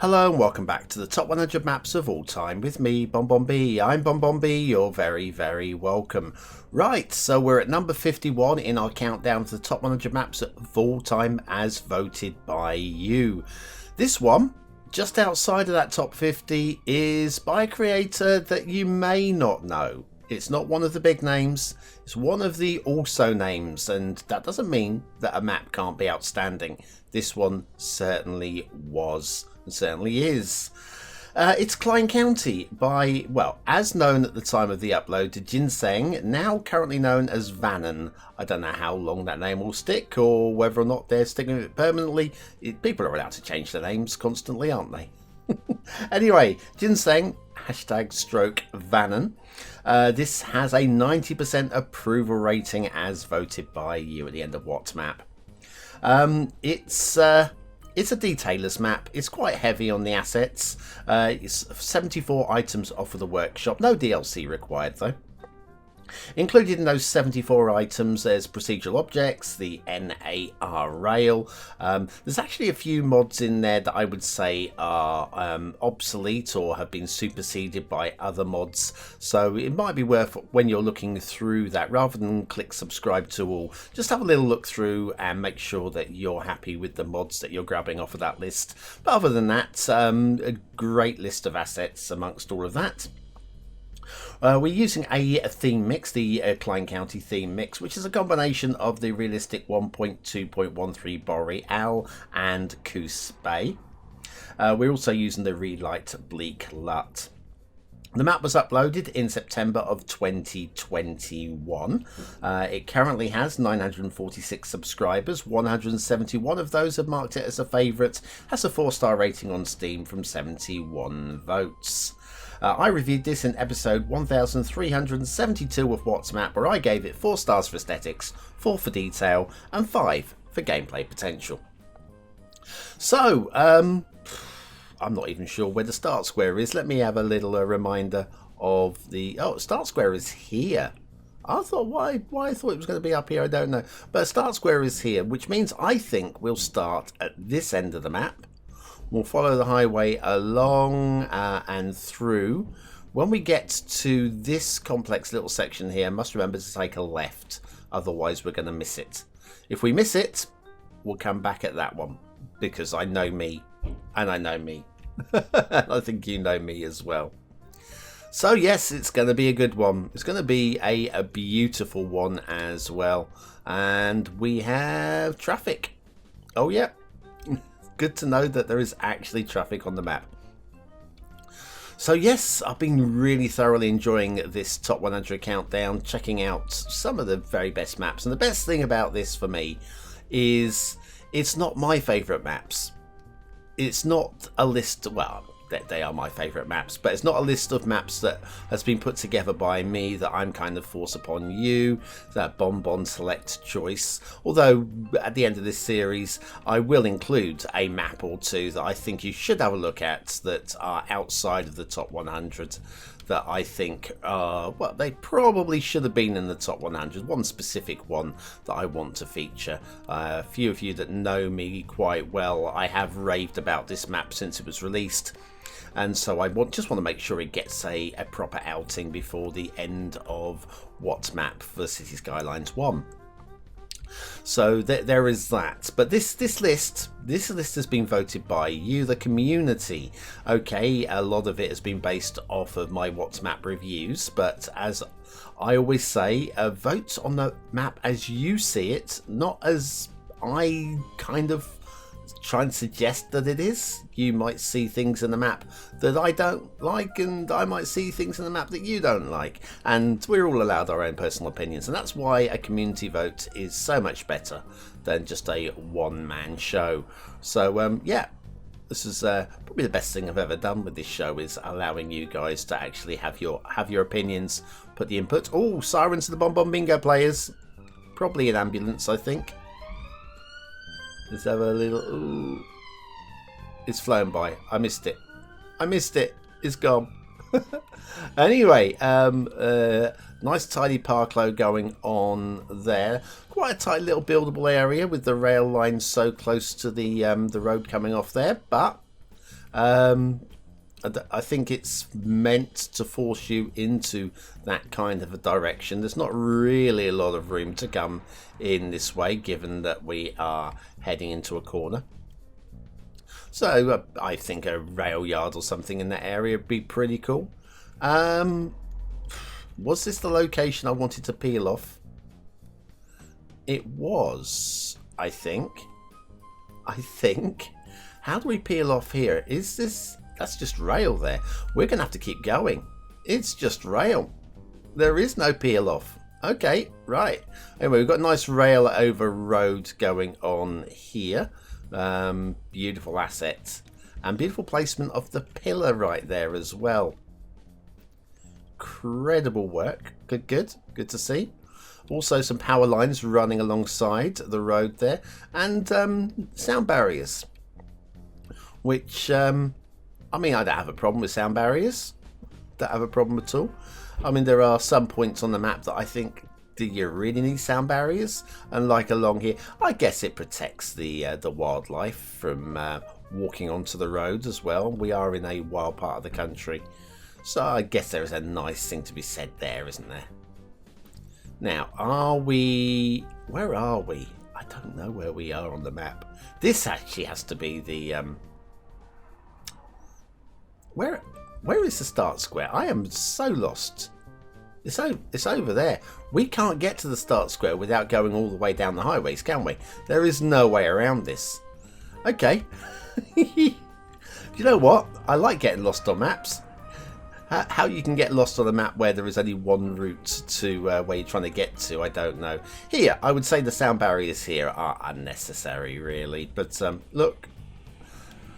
Hello and welcome back to the top 100 maps of all time with me, BonBonB. I'm BonBonB, you're very welcome. Right, so we're at number 51 in our countdown to the top 100 maps of all time as voted by you. This one, just outside of that top 50, is by a creator that you may not know. It's not one of the big names, it's one of the also names, and that doesn't mean that a map can't be outstanding. This one certainly was. Certainly is. It's Clyne County by, well, as known at the time of the upload to Ginseng, now currently known as Vannon. I don't know how long that name will stick or whether or not they're sticking with it permanently. People are allowed to change their names constantly, aren't they? Anyway, Ginseng, #Vannon. This has a 90% approval rating as voted by you at the end of what map. It's a detailer's map. It's quite heavy on the assets. It's 74 items off of the workshop. No DLC required though. Included in those 74 items, there's procedural objects, the NAR rail. There's actually a few mods in there that I would say are obsolete or have been superseded by other mods. So it might be worth, when you're looking through that, rather than click subscribe to all, just have a little look through and make sure that you're happy with the mods that you're grabbing off of that list. But other than that, a great list of assets amongst all of that. We're using a theme mix, the Clyne County theme mix, which is a combination of the realistic 1.2.13 Boreal and Coos Bay. We're also using the Relight Bleak Lut. The map was uploaded in September of 2021. It currently has 946 subscribers. 171 of those have marked it as a favourite. Has a 4-star rating on Steam from 71 votes. I reviewed this in episode 1372 of What's Map, where I gave it 4 stars for aesthetics, 4 for detail, and 5 for gameplay potential. So, I'm not even sure where the start square is. Let me have a little reminder of the... Oh, start square is here. I thought, why I thought it was going to be up here, I don't know. But start square is here, which means I think we'll start at this end of the map. We'll follow the highway along and through. When we get to this complex little section here, must remember to take a left. Otherwise, we're going to miss it. If we miss it, we'll come back at that one. Because I know me. And I know me. I think you know me as well. So, yes, it's going to be a good one. It's going to be a beautiful one as well. And we have traffic. Oh, yeah. Good to know that there is actually traffic on the map. So yes, I've been really thoroughly enjoying this top 100 countdown, checking out some of the very best maps. And the best thing about this for me is it's not my favourite maps. It's not a list, well, they are my favourite maps, but it's not a list of maps that has been put together by me that I'm kind of forced upon you, that BonBon select choice. Although at the end of this series I will include a map or two that I think you should have a look at that are outside of the top 100 that I think well, they probably should have been in the top 100. One specific one that I want to feature. A few of you that know me quite well, I have raved about this map since it was released. And so I just want to make sure it gets a proper outing before the end of What Map for Cities Skylines 1. So there is that. But this list has been voted by you, the community. Okay, a lot of it has been based off of my What's Map reviews, but as I always say, vote on the map as you see it, not as I kind of try and suggest that it is. You might see things in the map that I don't like, and I might see things in the map that you don't like, and we're all allowed our own personal opinions, and that's why a community vote is so much better than just a one-man show. So yeah, this is probably the best thing I've ever done with this show, is allowing you guys to actually have your opinions, put the input. Oh, sirens to the BonBonBingo players, probably an ambulance, I think. Let's have a little... Ooh. It's flown by. I missed it. It's gone. Anyway, nice tidy park load going on there. Quite a tight little buildable area with the rail line so close to the road coming off there. But I think it's meant to force you into that kind of a direction. There's not really a lot of room to come in this way, given that we are heading into a corner. So I think a rail yard or something in that area would be pretty cool. Was this the location I wanted to peel off? It was, I think. How do we peel off here? Is this... That's just rail there. We're going to have to keep going. It's just rail. There is no peel off. Okay, right. Anyway, we've got a nice rail over road going on here. Beautiful assets. And beautiful placement of the pillar right there as well. Incredible work. Good to see. Also some power lines running alongside the road there. And sound barriers. Which... I mean, I don't have a problem with sound barriers. Don't have a problem at all. I mean, there are some points on the map that I think, do you really need sound barriers? And like along here, I guess it protects the wildlife from walking onto the road as well. We are in a wild part of the country. So I guess there is a nice thing to be said there, isn't there? Now, are we... Where are we? I don't know where we are on the map. This actually has to be the... Where is the start square? I am so lost. It's over there. We can't get to the start square without going all the way down the highways, can we? There is no way around this. Okay. You know what? I like getting lost on maps. How you can get lost on a map where there is only one route to where you're trying to get to, I don't know. Here, I would say the sound barriers here are unnecessary, really. But look,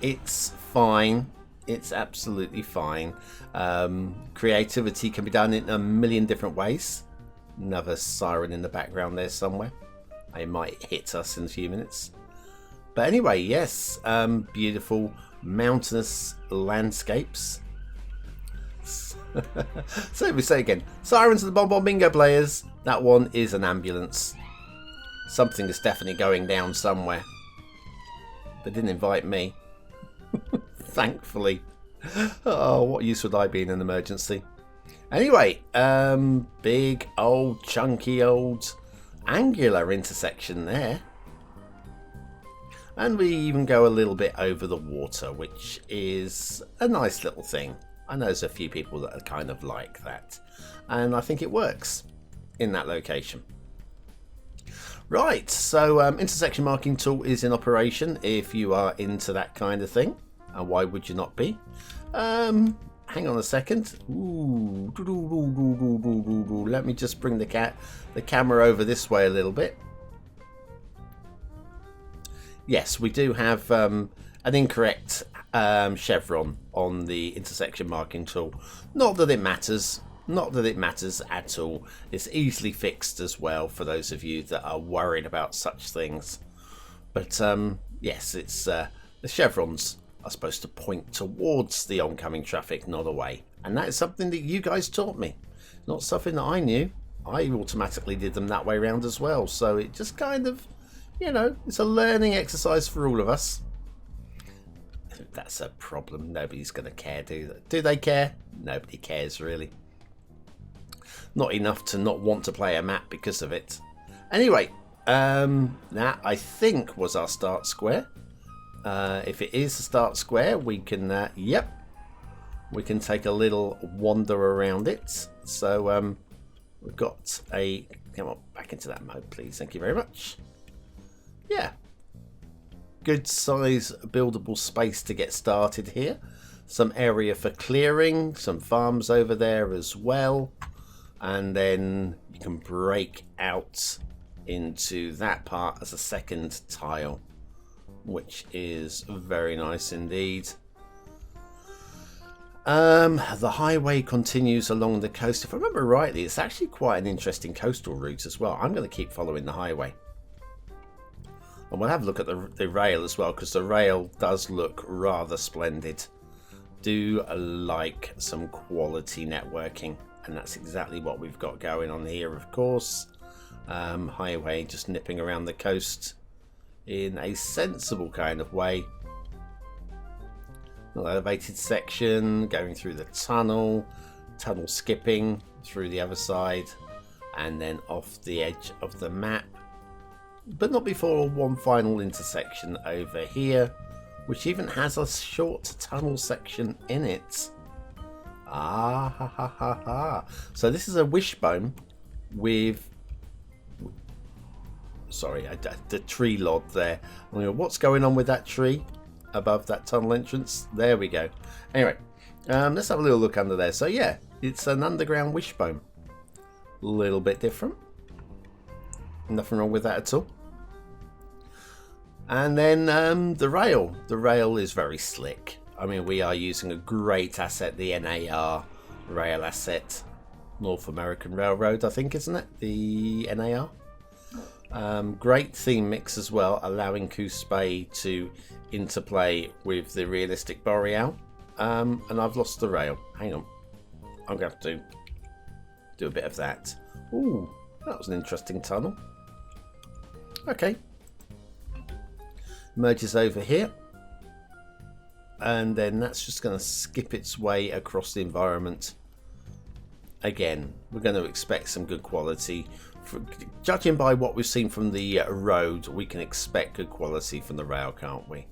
it's fine. It's absolutely fine. Creativity can be done in a million different ways. Another siren in the background there somewhere. It might hit us in a few minutes. But anyway, yes, beautiful mountainous landscapes. So we say again, sirens to the BonBonBingo players. That one is an ambulance. Something is definitely going down somewhere. They didn't invite me. Thankfully. Oh, what use would I be in an emergency? Anyway, big old chunky old angular intersection there. And we even go a little bit over the water, which is a nice little thing. I know there's a few people that are kind of like that. And I think it works in that location. Right, so intersection marking tool is in operation if you are into that kind of thing. And why would you not be? Hang on a second. Ooh, let me just bring the camera over this way a little bit. Yes, we do have an incorrect chevron on the intersection marking tool. Not that it matters. Not that it matters at all. It's easily fixed as well for those of you that are worried about such things. But yes, it's the chevrons are supposed to point towards the oncoming traffic, not away. And that is something that you guys taught me. Not something that I knew. I automatically did them that way around as well. So it just kind of, you know, it's a learning exercise for all of us. That's a problem. Nobody's going to care, do they care? Nobody cares, really. Not enough to not want to play a map because of it. Anyway, that I think was our start square. If it is the start square, we can, yep, we can take a little wander around it. So we've got a, come on, back into that mode, please. Thank you very much. Yeah. Good size buildable space to get started here. Some area for clearing, some farms over there as well. And then you can break out into that part as a second tile, which is very nice indeed. The highway continues along the coast. If I remember rightly, it's actually quite an interesting coastal route as well. I'm going to keep following the highway. And we'll have a look at the rail as well, because the rail does look rather splendid. Do like some quality networking, and that's exactly what we've got going on here, of course. Highway just nipping around the coast in a sensible kind of way. An elevated section going through the tunnel skipping through the other side, and then off the edge of the map, but not before one final intersection over here, which even has a short tunnel section in it. Ah ha ha ha ha. So this is a wishbone with, sorry, the tree lod there. What's going on with that tree above that tunnel entrance? There we go. Anyway, let's have a little look under there. So yeah, it's an underground wishbone. A little bit different. Nothing wrong with that at all. And then the rail. The rail is very slick. I mean, we are using a great asset, the NAR rail asset. North American Railroad, I think, isn't it? The NAR. Great theme mix as well, allowing Coospe to interplay with the realistic Boreal. And I've lost the rail. Hang on. I'm going to have to do a bit of that. Ooh, that was an interesting tunnel. Okay. Merges over here. And then that's just going to skip its way across the environment. Again, we're going to expect some good quality. Judging by what we've seen from the road, we can expect good quality from the rail, can't we?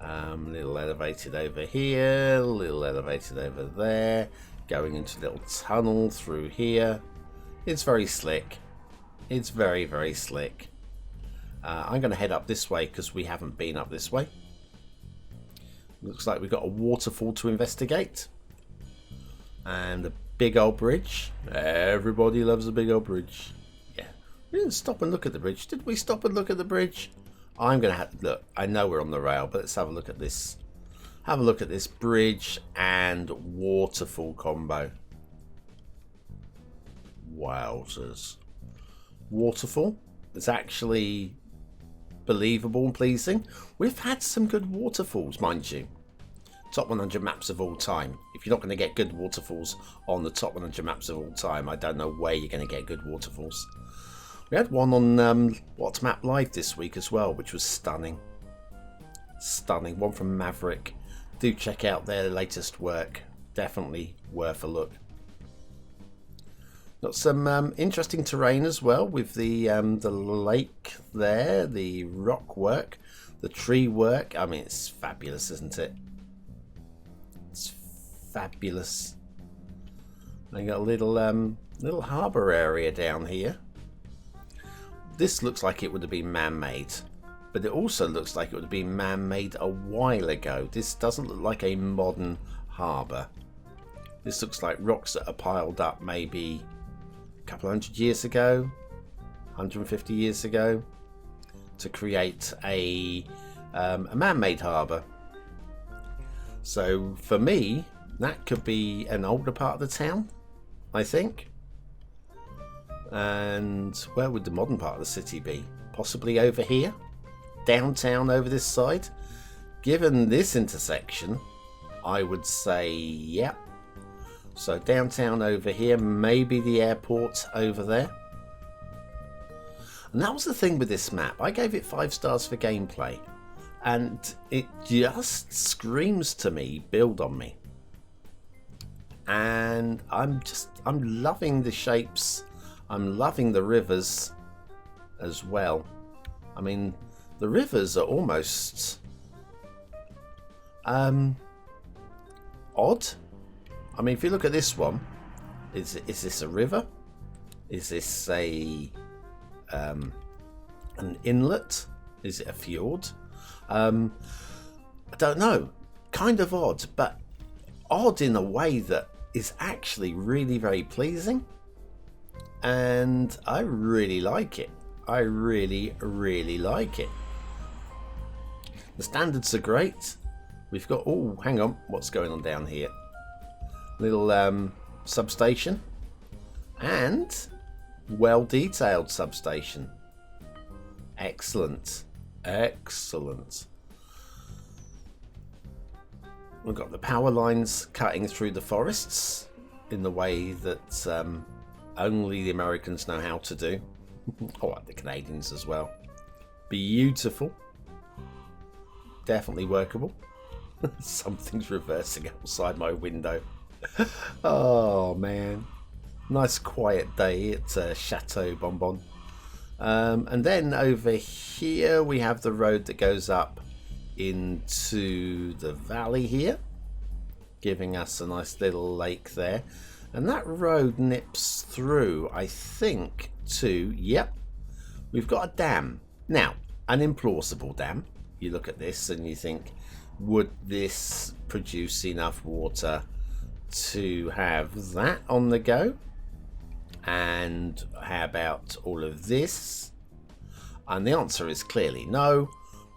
Little elevated over here, little elevated over there, going into a little tunnel through here. It's very slick. It's very, very slick. I'm going to head up this way because we haven't been up this way. Looks like we've got a waterfall to investigate. And a big old bridge. Everybody loves a big old bridge. Yeah. We didn't stop and look at the bridge. Did we stop and look at the bridge? I'm going to have to look. I know we're on the rail, but let's have a look at this. Have a look at this bridge and waterfall combo. Wowzers. Waterfall is actually believable and pleasing. We've had some good waterfalls, mind you. Top 100 maps of all time. If you're not going to get good waterfalls on the top 100 maps of all time, I don't know where you're going to get good waterfalls. We had one on What's Map Live this week as well, which was stunning. Stunning. One from Maverick. Do check out their latest work. Definitely worth a look. Got some interesting terrain as well with the lake there, the rock work, the tree work. I mean, it's fabulous, isn't it? It's fabulous. They got a little harbour area down here. This looks like it would have been man-made, but it also looks like it would have been man-made a while ago. This doesn't look like a modern harbour. This looks like rocks that are piled up maybe a couple of hundred years ago, 150 years ago, to create a man-made harbour. So for me, that could be an older part of the town, I think. And where would the modern part of the city be? Possibly over here, downtown over this side. Given this intersection, I would say, yep. So downtown over here, maybe the airport over there. And that was the thing with this map. I gave it 5 stars for gameplay. And it just screams to me, build on me. And I'm loving the shapes. I'm loving the rivers as well. I mean, the rivers are almost odd. I mean, if you look at this one, is this a river? Is this an inlet? Is it a fjord? I don't know. Kind of odd, but odd in a way that is actually really very pleasing. And I really like it. I really, really like it. The standards are great. We've got, oh, hang on, what's going on down here? Little substation. And well detailed substation. Excellent. Excellent. We've got the power lines cutting through the forests in the way that only the Americans know how to do. Oh, the Canadians as well. Beautiful. Definitely workable. Something's reversing outside my window. Oh man. Nice quiet day at Chateau Bonbon. And then over here we have the road that goes up into the valley here, giving us a nice little lake there. And that road nips through, I think, to, yep, we've got a dam. Now, an implausible dam. You look at this and you think, would this produce enough water to have that on the go? And how about all of this? And the answer is clearly no.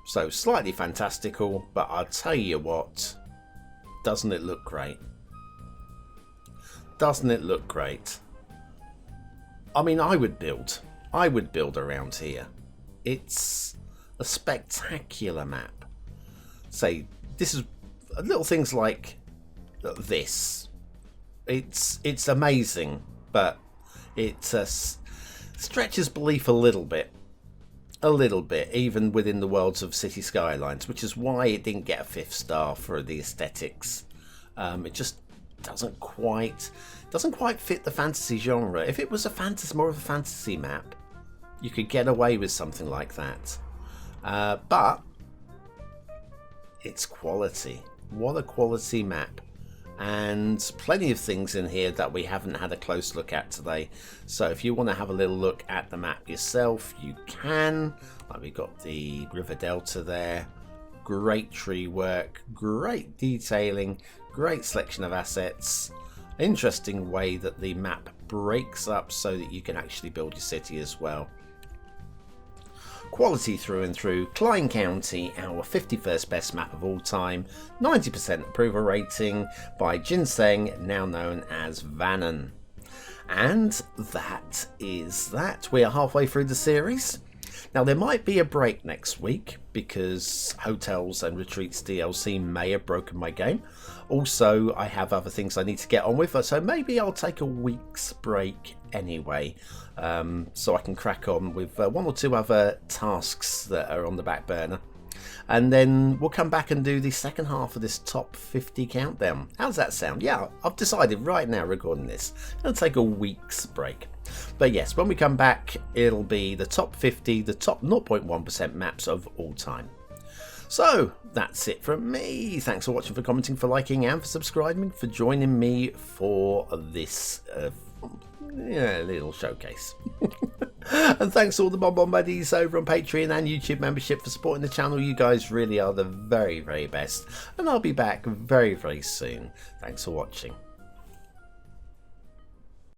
So slightly fantastical, but I'll tell you what, doesn't it look great? Doesn't it look great? I mean, I would build around here. It's a spectacular map. Say, this is little things like this. It's amazing, but it stretches belief a little bit, even within the worlds of Cities Skylines, which is why it didn't get a 5th star for the aesthetics. It just doesn't quite fit the fantasy genre. If it was more of a fantasy map, you could get away with something like that. But it's quality. What a quality map. And plenty of things in here that we haven't had a close look at today. So if you want to have a little look at the map yourself, you can. Like, we got the river delta there. Great tree work, great detailing, great selection of assets. Interesting way that the map breaks up so that you can actually build your city as well. Quality through and through. Clyne County, our 51st best map of all time. 90% approval rating by Ginseng, now known as Vannon. And that is that. We are halfway through the series. Now, there might be a break next week because Hotels and Retreats DLC may have broken my game. Also, I have other things I need to get on with, so maybe I'll take a week's break anyway, so I can crack on with 1 or 2 other tasks that are on the back burner. And then we'll come back and do the second half of this top 50 countdown. How's that sound? Yeah, I've decided right now, recording this, I'll take a week's break. But yes, when we come back, it'll be the top 50, the top 0.1% maps of all time. So that's it from me. Thanks for watching, for commenting, for liking, and for subscribing, for joining me for this little showcase. And thanks to all the BonBon buddies over on Patreon and YouTube membership for supporting the channel. You guys really are the very, very best. And I'll be back very, very soon. Thanks for watching.